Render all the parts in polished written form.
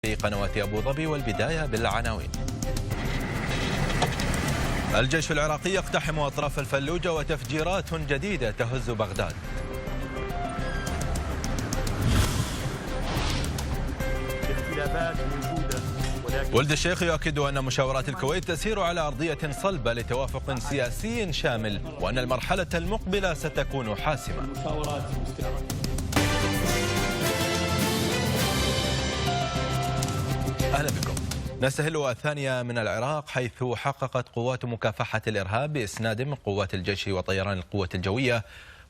في قنوات أبو ظبي. والبداية بالعناوين. الجيش العراقي يقتحم أطراف الفلوجة وتفجيرات جديدة تهز بغداد. ولد الشيخ يؤكد أن مشاورات الكويت تسير على أرضية صلبة لتوافق سياسي شامل، وأن المرحلة المقبلة ستكون حاسمة. أهلا بكم. نستهل الثانية من العراق، حيث حققت قوات مكافحة الإرهاب بإسناد من قوات الجيش وطيران القوة الجوية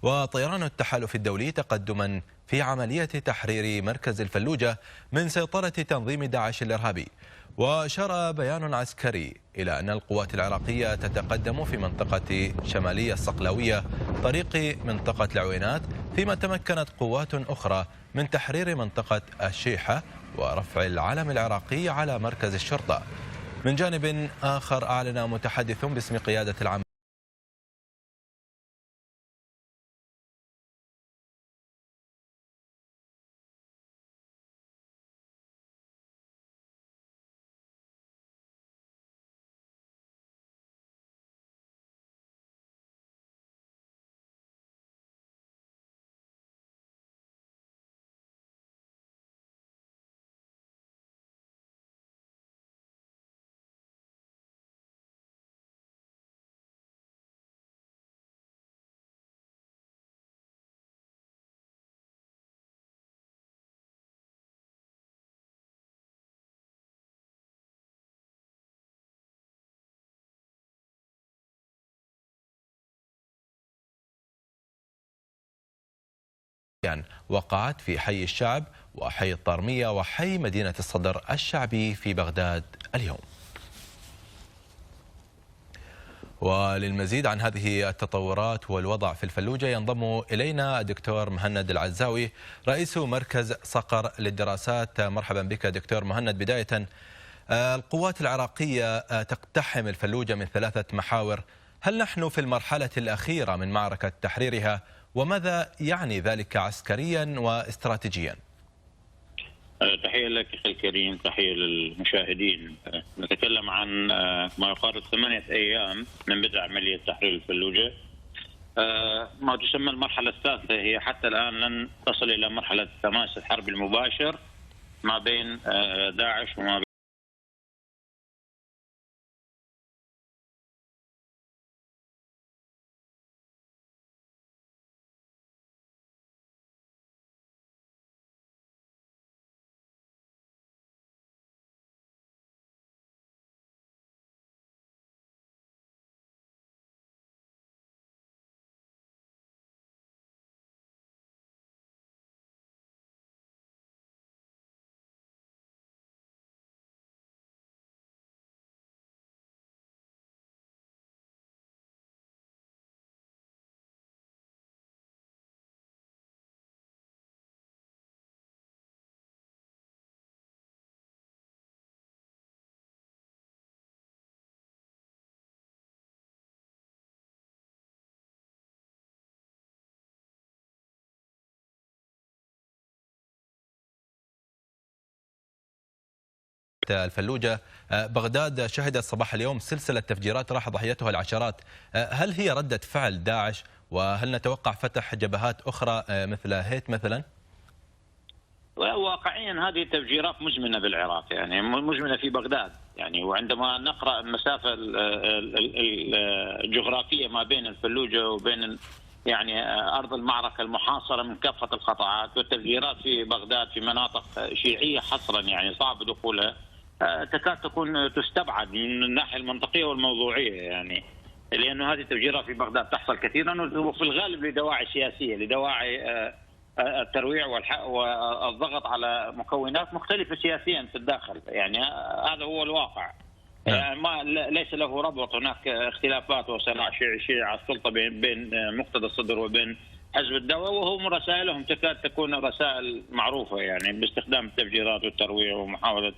وطيران التحالف الدولي تقدما في عملية تحرير مركز الفلوجة من سيطرة تنظيم داعش الإرهابي. وأشار بيان عسكري إلى أن القوات العراقية تتقدم في منطقة شمالية الصقلاوية طريق منطقة العوينات، فيما تمكنت قوات أخرى من تحرير منطقة الشيحة ورفع العلم العراقي على مركز الشرطة. من جانب آخر، أعلن متحدث باسم قيادة العملية وقعت في حي الشعب وحي الطارمية وحي مدينة الصدر الشعبي في بغداد اليوم. وللمزيد عن هذه التطورات والوضع في الفلوجة ينضم إلينا الدكتور مهند العزاوي، رئيس مركز صقر للدراسات. مرحبا بك دكتور مهند. بداية، القوات العراقية تقتحم الفلوجة من 3 محاور، هل نحن في المرحلة الأخيرة من معركة تحريرها؟ وماذا يعني ذلك عسكريا واستراتيجيا؟ تحية لك أخي الكريم، تحية للمشاهدين. نتكلم عن ما يقارب 8 أيام من بدء عملية تحرير الفلوجة. ما تسمى المرحلة الثالثة هي حتى الآن لن تصل إلى مرحلة تماس الحرب المباشر ما بين داعش وما الفلوجة. بغداد شهدت صباح اليوم سلسلة تفجيرات راح ضحيتها العشرات، هل هي ردة فعل داعش؟ وهل نتوقع فتح جبهات أخرى مثل هيت مثلا؟ واقعيا هذه التفجيرات مزمنة بالعراق، يعني مزمنة في بغداد، يعني وعندما نقرأ المسافة الجغرافية ما بين الفلوجة وبين يعني أرض المعركة المحاصرة من كافة القطاعات، والتفجيرات في بغداد في مناطق شيعية حصرا يعني صعب دخولها، تكاد تكون تستبعد من الناحية المنطقية والموضوعية، يعني لأنه هذه التفجيرات في بغداد تحصل كثيرا وفي الغالب لدواعي سياسية، لدواعي الترويع والضغط على مكونات مختلفة سياسيا في الداخل، يعني هذا هو الواقع. يعني ما ليس له ربط، هناك اختلافات وصراع شيعي على السلطة بين مقتدى الصدر وبين حزب الدولة، وهم رسائلهم تكاد تكون رسائل معروفة يعني باستخدام التفجيرات والترويع ومحاولة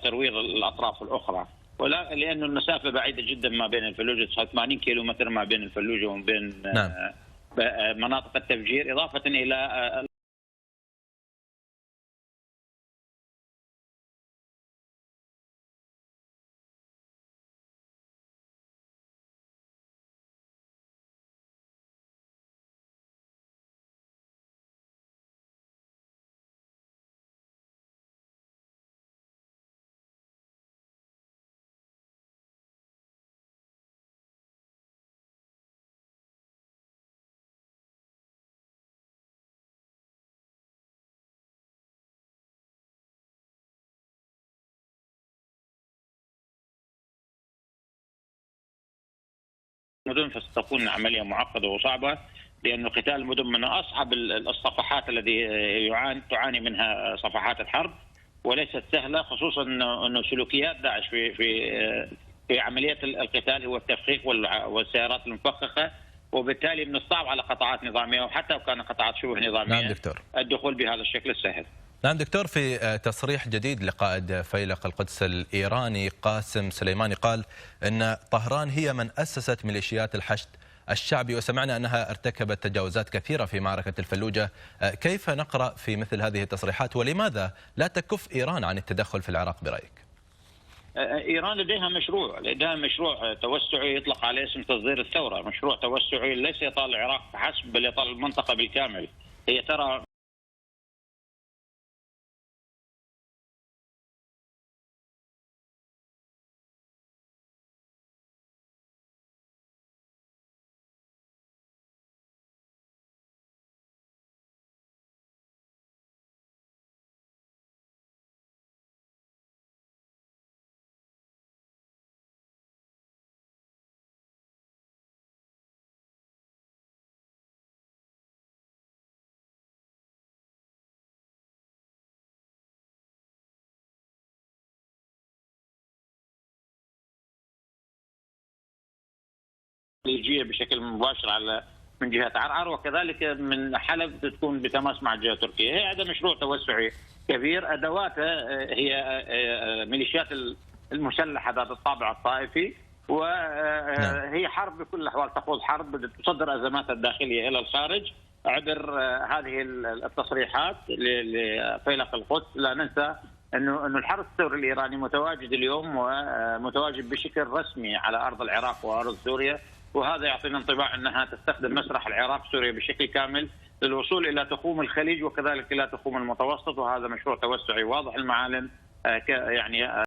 ترويض الأطراف الأخرى، ولا لأن المسافة بعيدة جدا ما بين الفلوجة، 80 كيلومتر ما بين الفلوجة وما بين مناطق التفجير، إضافة إلى المدن فستكون عملية معقدة وصعبة، لأن قتال المدن من أصعب الصفحات التي تعاني منها صفحات الحرب، وليست سهلة، خصوصا أنه سلوكيات داعش في عملية القتال هو التفخيخ والسيارات المفخخة، وبالتالي من الصعب على قطاعات نظامية وحتى لو كانت قطاعات شبه نظامية نعم دكتور. الدخول بهذا الشكل السهل. نعم دكتور، في تصريح جديد لقائد فيلق القدس الإيراني قاسم سليماني قال أن طهران هي من أسست ميليشيات الحشد الشعبي، وسمعنا أنها ارتكبت تجاوزات كثيرة في معركة الفلوجة. كيف نقرأ في مثل هذه التصريحات، ولماذا لا تكف إيران عن التدخل في العراق برأيك؟ إيران لديها مشروع توسعي يطلق عليه اسم تصدير الثورة، مشروع توسعي ليس يطال العراق فحسب بل يطال المنطقة بالكامل. هي ترى خليجية بشكل مباشر على من جهة عرعر، وكذلك من حلب تكون بتماس مع الجهة التركية. هذا مشروع توسعي كبير، أدواته هي ميليشيات المسلحة ذات الطابع الطائفي، وهي حرب بكل الأحوال، تخوض حرب تصدر أزماتها الداخلية إلى الخارج عبر هذه التصريحات لفيلق القدس. لا ننسى انه الحرس الثوري الايراني متواجد اليوم ومتواجد بشكل رسمي على ارض العراق وارض سوريا، وهذا يعطينا انطباع انها تستخدم مسرح العراق سوريا بشكل كامل للوصول الى تخوم الخليج وكذلك الى تخوم المتوسط، وهذا مشروع توسعي واضح المعالم يعني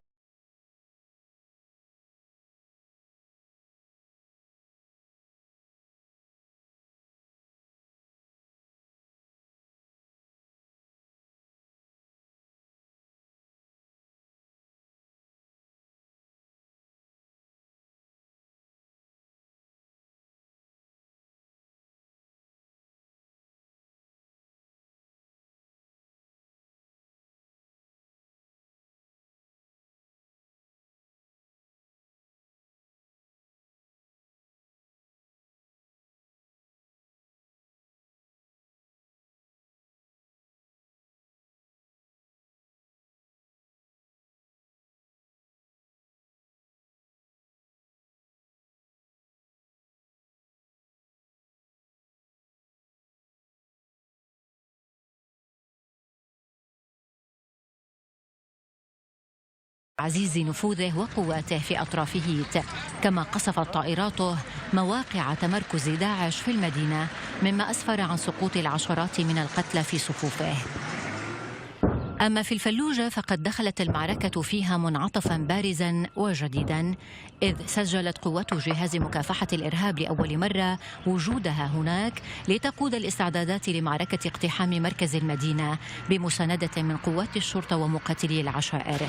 عزيز نفوذه وقواته في أطرافه، كما قصفت طائراته مواقع تمركز داعش في المدينة، مما أسفر عن سقوط العشرات من القتلى في صفوفه. أما في الفلوجة فقد دخلت المعركة فيها منعطفا بارزا وجديدا، إذ سجلت قوات جهاز مكافحة الإرهاب لأول مرة وجودها هناك لتقود الاستعدادات لمعركة اقتحام مركز المدينة بمساندة من قوات الشرطة ومقاتلي العشائر.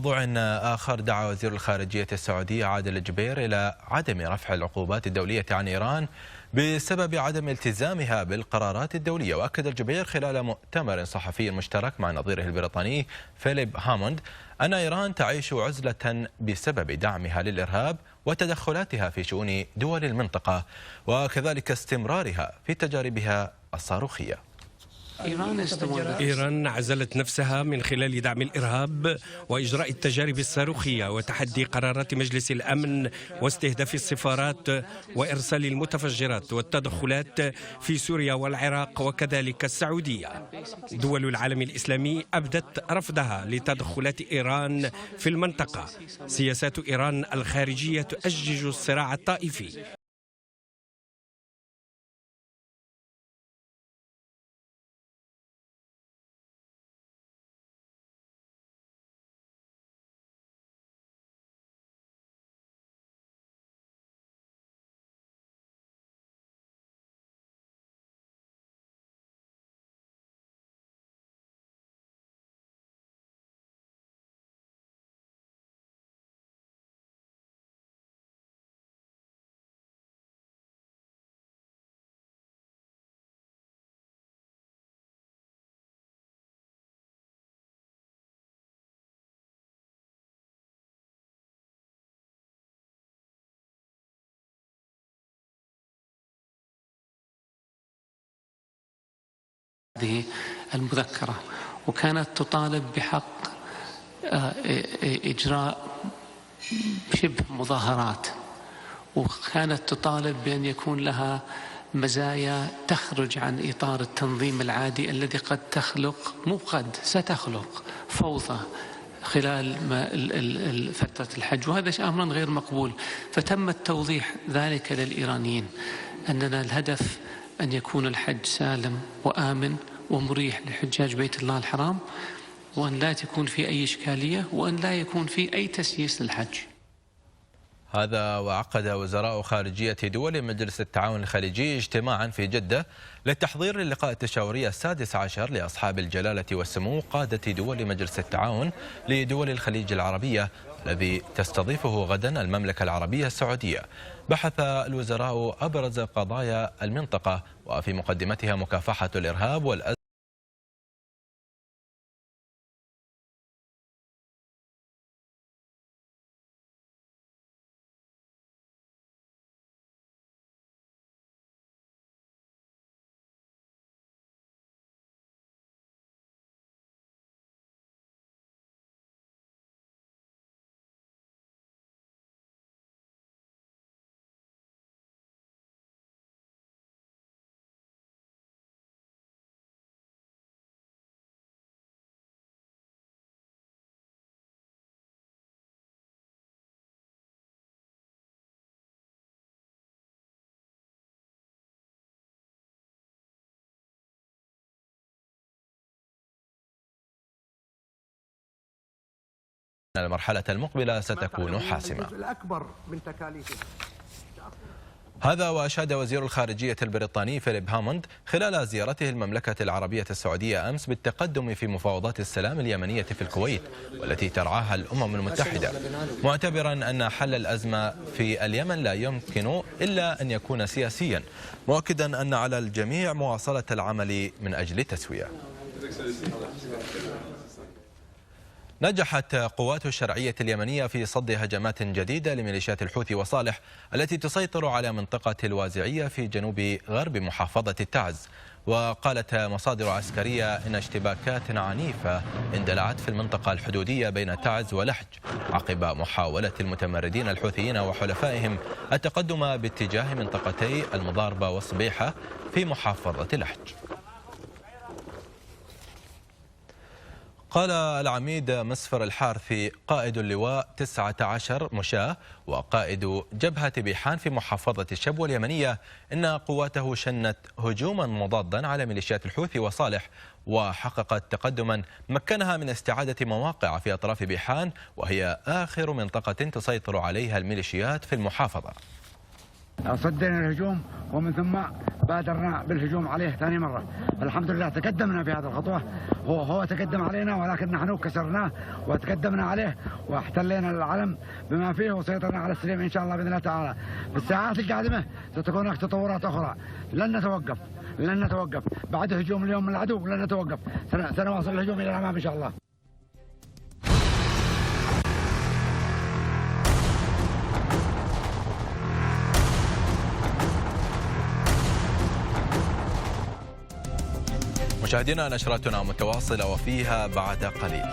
موضوع آخر، دعا وزير الخارجية السعودي عادل الجبير إلى عدم رفع العقوبات الدولية عن إيران بسبب عدم التزامها بالقرارات الدولية. وأكد الجبير خلال مؤتمر صحفي مشترك مع نظيره البريطاني فيليب هاموند أن إيران تعيش عزلة بسبب دعمها للإرهاب وتدخلاتها في شؤون دول المنطقة، وكذلك استمرارها في تجاربها الصاروخية. إيران عزلت نفسها من خلال دعم الإرهاب وإجراء التجارب الصاروخية وتحدي قرارات مجلس الأمن واستهداف السفارات وإرسال المتفجرات والتدخلات في سوريا والعراق وكذلك السعودية. دول العالم الإسلامي أبدت رفضها لتدخلات إيران في المنطقة. سياسات إيران الخارجية تؤجج الصراع الطائفي. هذه المذكرة، وكانت تطالب بحق إجراء شبه مظاهرات، وكانت تطالب بأن يكون لها مزايا تخرج عن إطار التنظيم العادي الذي قد تخلق ستخلق فوضى خلال فترة الحج، وهذا أمر غير مقبول. فتم التوضيح ذلك للإيرانيين أننا الهدف أن يكون الحج سالم وآمن ومريح لحجاج بيت الله الحرام، وأن لا تكون في أي إشكالية، وأن لا يكون في أي تسييس للحج. هذا وعقد وزراء خارجية دول مجلس التعاون الخليجي اجتماعا في جدة للتحضير للقاء التشاوري السادس عشر لأصحاب الجلالة والسمو قادة دول مجلس التعاون لدول الخليج العربية الذي تستضيفه غدا المملكة العربية السعودية. بحث الوزراء أبرز قضايا المنطقة وفي مقدمتها مكافحة الإرهاب والأزمة المرحلة المقبلة ستكون حاسمة. هذا وأشاد وزير الخارجية البريطاني فيليب هاموند خلال زيارته المملكة العربية السعودية أمس بالتقدم في مفاوضات السلام اليمنية في الكويت والتي ترعاها الأمم المتحدة، معتبرا أن حل الأزمة في اليمن لا يمكن إلا أن يكون سياسيا، مؤكدا أن على الجميع مواصلة العمل من أجل التسوية. نجحت قوات الشرعية اليمنية في صد هجمات جديدة لميليشيات الحوثي وصالح التي تسيطر على منطقة الوازعية في جنوب غرب محافظة التعز. وقالت مصادر عسكرية إن اشتباكات عنيفة اندلعت في المنطقة الحدودية بين تعز ولحج عقب محاولة المتمردين الحوثيين وحلفائهم التقدم باتجاه منطقتي المضاربة والصبيحة في محافظة لحج. قال العميد مسفر الحارثي قائد اللواء 19 مشاة وقائد جبهة بيحان في محافظة الشبوة اليمنية إن قواته شنت هجوما مضادا على ميليشيات الحوثي وصالح وحققت تقدما مكنها من استعادة مواقع في أطراف بيحان، وهي آخر منطقة تسيطر عليها الميليشيات في المحافظة. صدنا الهجوم ومن ثم بادرنا بالهجوم عليه ثاني مرة. الحمد لله تقدمنا في هذه الخطوة. هو تقدم علينا ولكن نحن كسرناه وتقدمنا عليه واحتلينا العلم بما فيه وسيطرنا على السليم إن شاء الله بإذن الله تعالى. في الساعات القادمة ستكون هناك تطورات أخرى. لن نتوقف بعد هجوم اليوم من العدو. لن نتوقف، سنواصل الهجوم إلى الأمام إن شاء الله. مشاهدينا، نشرتنا متواصلة وفيها بعد قليل.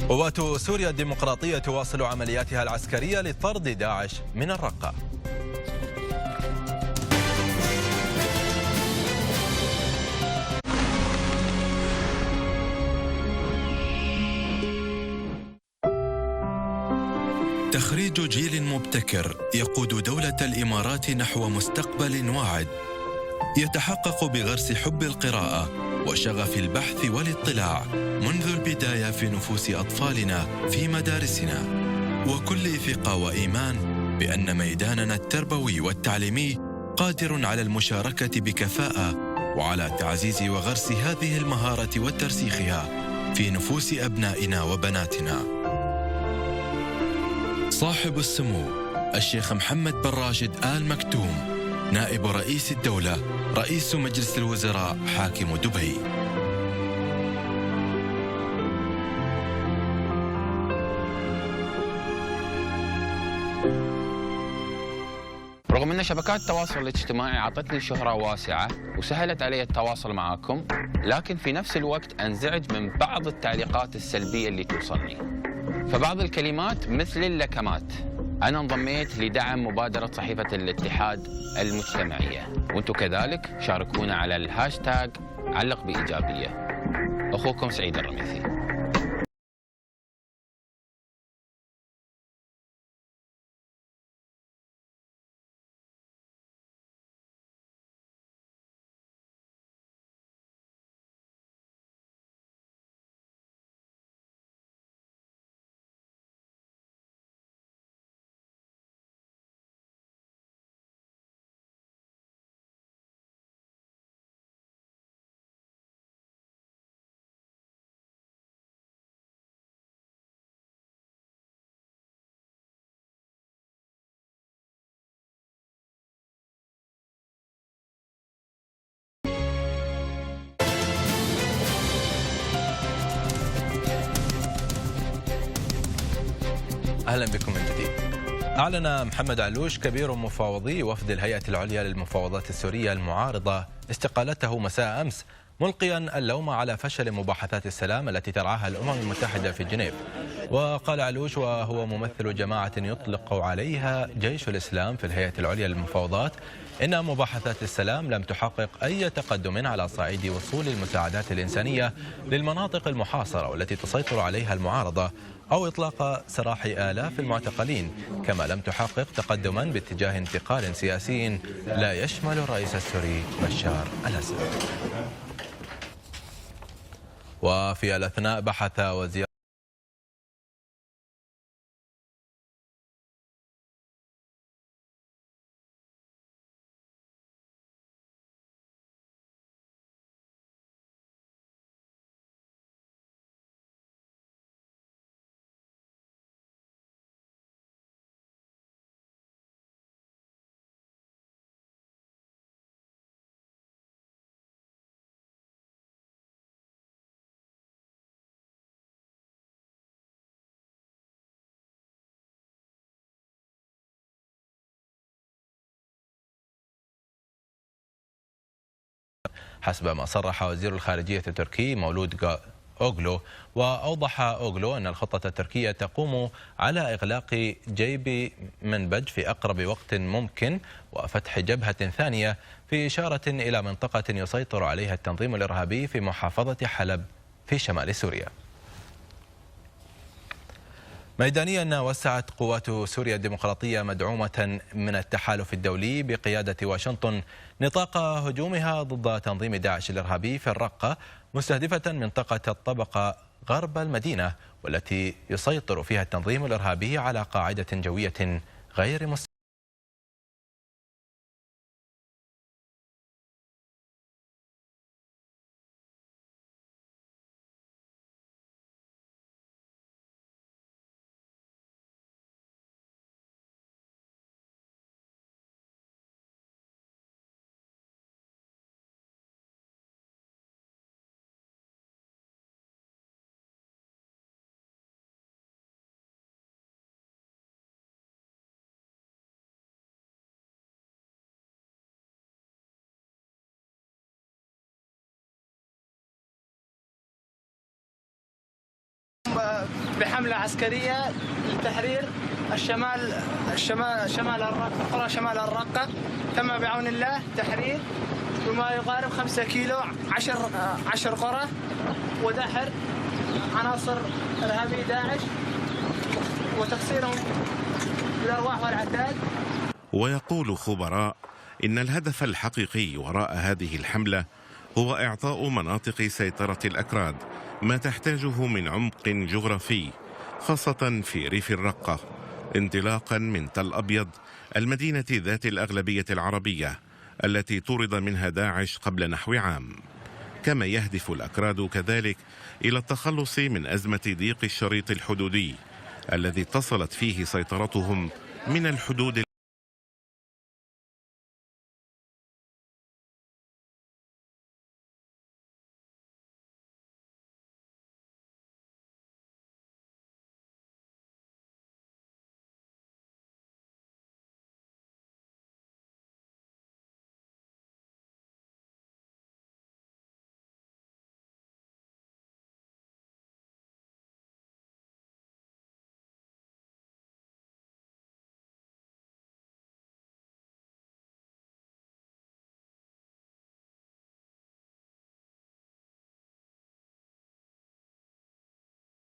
قوات سوريا الديمقراطية تواصل عملياتها العسكرية لطرد داعش من الرقة. تخريج جيل مبتكر يقود دولة الإمارات نحو مستقبل واعد يتحقق بغرس حب القراءة وشغف البحث والاطلاع منذ البداية في نفوس أطفالنا في مدارسنا، وكل ثقة وإيمان بأن ميداننا التربوي والتعليمي قادر على المشاركة بكفاءة وعلى تعزيز وغرس هذه المهارة وترسيخها في نفوس أبنائنا وبناتنا. صاحب السمو الشيخ محمد بن راشد آل مكتوم، نائب رئيس الدولة، رئيس مجلس الوزراء، حاكم دبي. رغم أن شبكات التواصل الاجتماعي أعطتني شهرة واسعة وسهلت علي التواصل معكم، لكن في نفس الوقت أنزعج من بعض التعليقات السلبية اللي توصلني. فبعض الكلمات مثل اللكمات. أنا انضميت لدعم مبادرة صحيفة الاتحاد المجتمعية، وانتم كذلك شاركونا على الهاشتاج علق بإيجابية. أخوكم سعيد الرميثي. أهلا بكم من جديد. أعلن محمد علوش كبير مفاوضي وفد الهيئة العليا للمفاوضات السورية المعارضة استقالته مساء أمس، ملقيا اللوم على فشل مباحثات السلام التي ترعاها الأمم المتحدة في جنيف. وقال علوش وهو ممثل جماعة يطلق عليها جيش الإسلام في الهيئة العليا للمفاوضات إن مباحثات السلام لم تحقق أي تقدم على صعيد وصول المساعدات الإنسانية للمناطق المحاصرة والتي تسيطر عليها المعارضة، أو إطلاق سراح آلاف المعتقلين، كما لم تحقق تقدما باتجاه انتقال سياسي لا يشمل الرئيس السوري بشار الأسد. وفي الأثناء بحث وزير حسب ما صرح وزير الخارجية التركي مولود أوغلو. وأوضح أوغلو أن الخطة التركية تقوم على إغلاق جيب منبج في أقرب وقت ممكن وفتح جبهة ثانية، في إشارة إلى منطقة يسيطر عليها التنظيم الإرهابي في محافظة حلب في شمال سوريا. ميدانيا وسعت قوات سوريا الديمقراطية مدعومة من التحالف الدولي بقيادة واشنطن نطاق هجومها ضد تنظيم داعش الإرهابي في الرقة، مستهدفة منطقة الطبقة غرب المدينة، والتي يسيطر فيها التنظيم الإرهابي على قاعدة جوية غير بحملة عسكرية لتحرير شمال الرقة، قرى شمال الرقة. تم بعون الله تحرير بما يقارب 5 كيلو 10 قرى، ودحر عناصر إرهابية داعش وتخسيرهم بالأرواح والعتاد. ويقول خبراء إن الهدف الحقيقي وراء هذه الحملة هو إعطاء مناطق سيطرة الأكراد ما تحتاجه من عمق جغرافي، خاصة في ريف الرقة، انطلاقا من تل أبيض، المدينة ذات الأغلبية العربية التي طرد منها داعش قبل نحو عام. كما يهدف الأكراد كذلك إلى التخلص من أزمة ضيق الشريط الحدودي الذي اتصلت فيه سيطرتهم من الحدود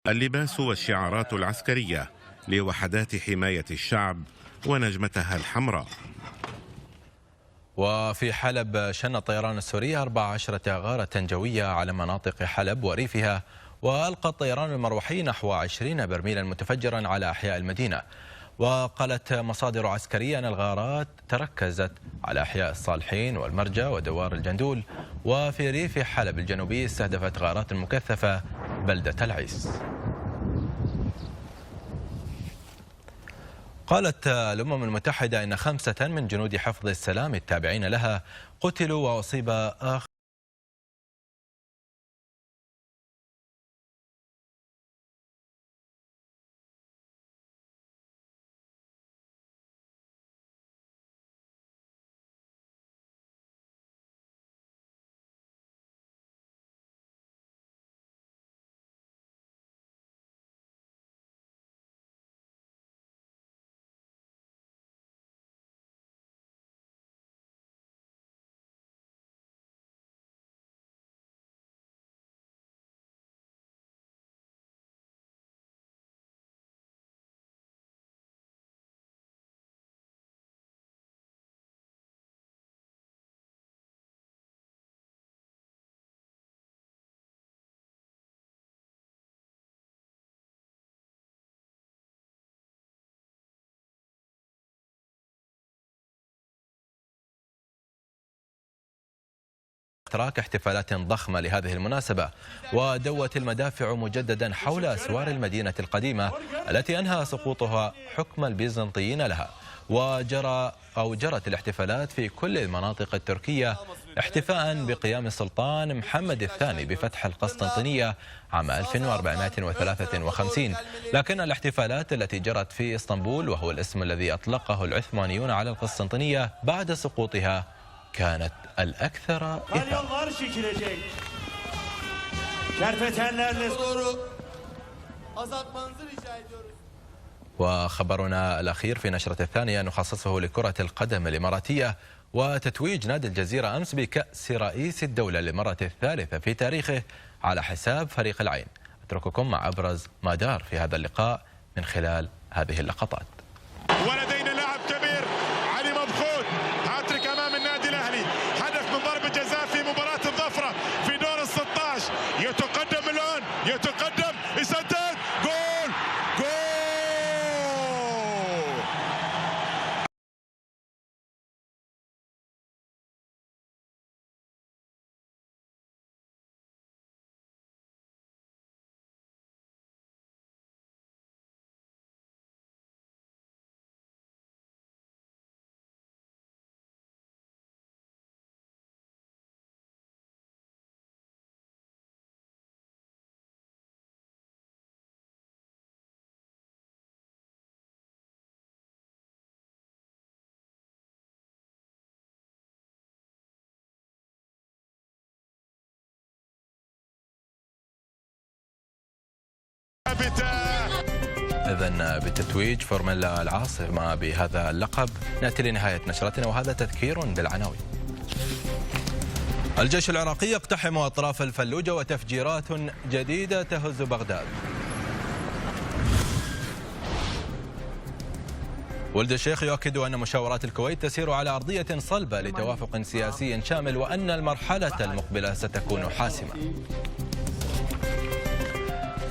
اللباس والشعارات العسكرية لوحدات حماية الشعب ونجمتها الحمراء. وفي حلب شن الطيران السوري 14 غارة جوية على مناطق حلب وريفها، وألقى الطيران المروحي نحو 20 برميلا متفجرا على أحياء المدينة. وقالت مصادر عسكرية أن الغارات تركزت على أحياء الصالحين والمرجى ودوار الجندول. وفي ريف حلب الجنوبي استهدفت غارات مكثفة بلدة العيس. قالت الأمم المتحدة إن 5 من جنود حفظ السلام التابعين لها قتلوا وأصيب آخر اشتراك احتفالات ضخمة لهذه المناسبة. ودوت المدافع مجددا حول أسوار المدينة القديمة التي أنهى سقوطها حكم البيزنطيين لها. جرت الاحتفالات في كل المناطق التركية احتفاء بقيام السلطان محمد الثاني بفتح القسطنطينية عام 1453. لكن الاحتفالات التي جرت في اسطنبول، وهو الاسم الذي أطلقه العثمانيون على القسطنطينية بعد سقوطها، كانت الأكثر إثارة. وخبرنا الأخير في نشرة الثانية نخصصه لكرة القدم الإماراتية وتتويج نادي الجزيرة أمس بكأس رئيس الدولة للمرة الثالثة في تاريخه على حساب فريق العين. أترككم مع أبرز ما دار في هذا اللقاء من خلال هذه اللقطات. ولدينا لاعب كبير علي مبخوت، هاتريك أمام النادي الأهلي، هدف من ضربة جزاء في مباراة الظفرة في دور ال16. يتقدم الآن، يتقدم، يسدد، جول جول. إذن بتتويج فورمولا العاصمة بهذا اللقب. نأتي لنهاية نشرتنا وهذا تذكير بالعناوين. الجيش العراقي يقتحم أطراف الفلوجة وتفجيرات جديدة تهز بغداد. ولد الشيخ يؤكد أن مشاورات الكويت تسير على أرضية صلبة لتوافق سياسي شامل وأن المرحلة المقبلة ستكون حاسمة.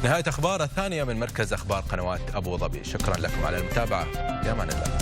نهاية أخبار الثانية من مركز أخبار قنوات أبو ظبي. شكرا لكم على المتابعة. يا أمان الله.